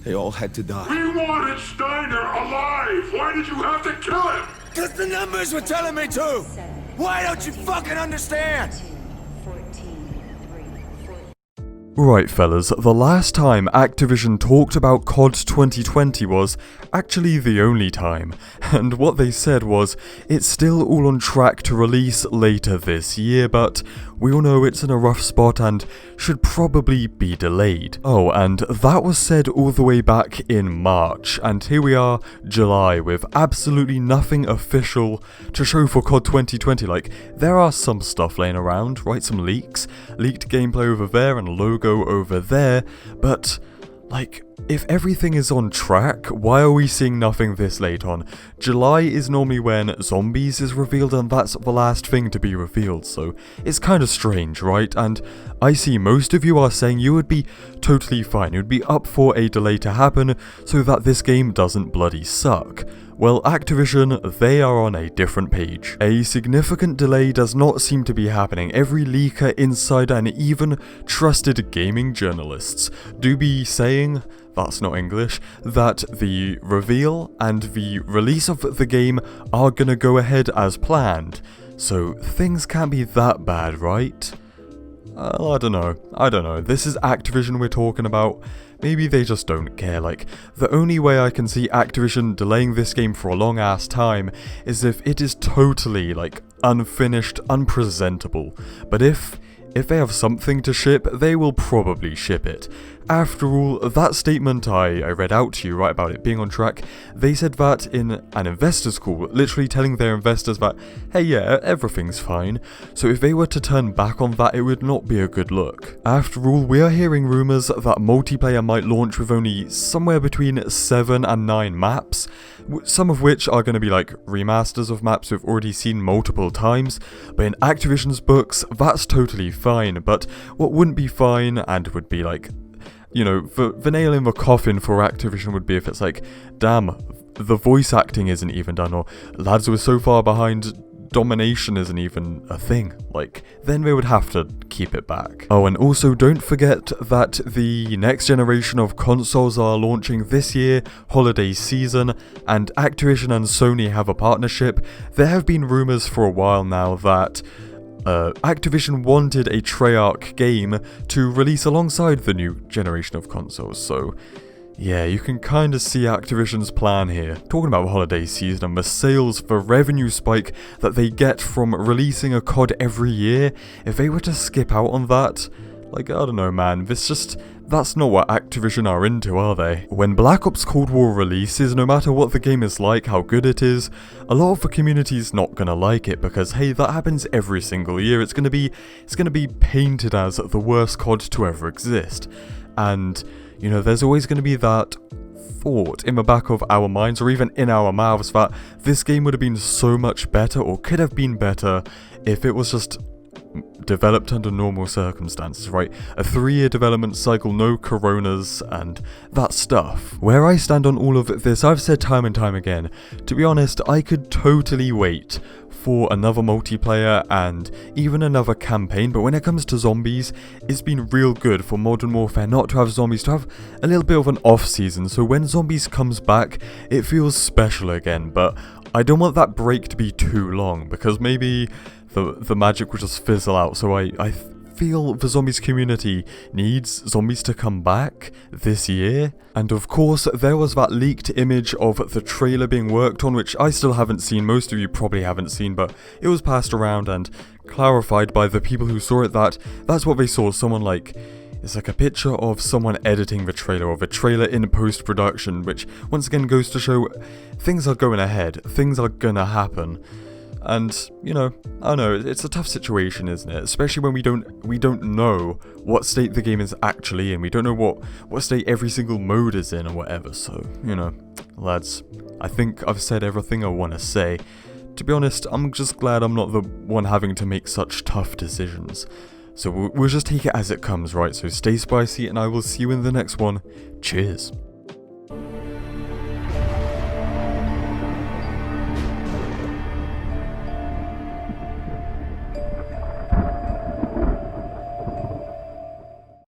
They all had to die. We wanted Steiner alive! Why did you have to kill him? Because the numbers were telling me to! Why don't you fucking understand? Right fellas, the last time Activision talked about COD 2020 was actually the only time, and what they said was it's still all on track to release later this year, but we all know it's in a rough spot and should probably be delayed. Oh, and that was said all the way back in March, and here we are, July, with absolutely nothing official to show for COD 2020. Like, there are some stuff laying around, right? Some leaks, leaked gameplay over there and logo over there, but like, if everything is on track, why are we seeing nothing this late on? July is normally when Zombies is revealed, and that's the last thing to be revealed, so it's kind of strange, right? And I see most of you are saying you would be totally fine, you would be up for a delay to happen so that this game doesn't bloody suck. Well, Activision, they are on a different page. A significant delay does not seem to be happening. Every leaker, insider, and even trusted gaming journalists do be saying, that's not English, that the reveal and the release of the game are gonna go ahead as planned. So things can't be that bad, right? I don't know. This is Activision we're talking about. Maybe they just don't care. Like, the only way I can see Activision delaying this game for a long ass time is if it is totally, like, unfinished, unpresentable. But if they have something to ship, they will probably ship it. After all, that statement I read out to you, right, about it being on track, they said that in an investors call, literally telling their investors that, hey yeah, everything's fine. So if they were to turn back on that, it would not be a good look. After all, we are hearing rumours that multiplayer might launch with only somewhere between 7 and 9 maps, some of which are going to be like remasters of maps we've already seen multiple times, but in Activision's books, that's totally fine. But what wouldn't be fine, and would be like, you know, the nail in the coffin for Activision would be if it's like, damn, the voice acting isn't even done, or lads, we're so far behind, domination isn't even a thing. Like, then they would have to keep it back. Oh, and also don't forget that the next generation of consoles are launching this year, holiday season, and Activision and Sony have a partnership. There have been rumors for a while now that Activision wanted a Treyarch game to release alongside the new generation of consoles, so yeah, you can kind of see Activision's plan here. Talking about the holiday season and the sales, the revenue spike that they get from releasing a COD every year, if they were to skip out on that, like, I don't know man, that's not what Activision are into, are they? When Black Ops Cold War releases, no matter what the game is like, how good it is, a lot of the community's not gonna like it because, hey, that happens every single year. It's gonna be painted as the worst COD to ever exist. And, you know, there's always gonna be that thought in the back of our minds, or even in our mouths, that this game would have been so much better, or could have been better, if it was just developed under normal circumstances, right? A 3-year development cycle, no coronas, and that stuff. Where I stand on all of this, I've said time and time again, to be honest, I could totally wait for another multiplayer and even another campaign, but when it comes to zombies, it's been real good for Modern Warfare not to have zombies, to have a little bit of an off season, so when zombies comes back, it feels special again, but I don't want that break to be too long, because maybe the magic will just fizzle out. So I feel the zombies community needs zombies to come back this year. And of course, there was that leaked image of the trailer being worked on, which I still haven't seen, most of you probably haven't seen, but it was passed around and clarified by the people who saw it that that's what they saw. Someone like, it's like a picture of someone editing the trailer, or the trailer in post-production, which once again goes to show things are going ahead, things are gonna happen. And, you know, I don't know, it's a tough situation, isn't it? Especially when we don't know what state the game is actually in, we don't know what state every single mode is in or whatever, so, you know, lads, I think I've said everything I want to say. To be honest, I'm just glad I'm not the one having to make such tough decisions. So we'll just take it as it comes, right? So stay spicy, and I will see you in the next one. Cheers.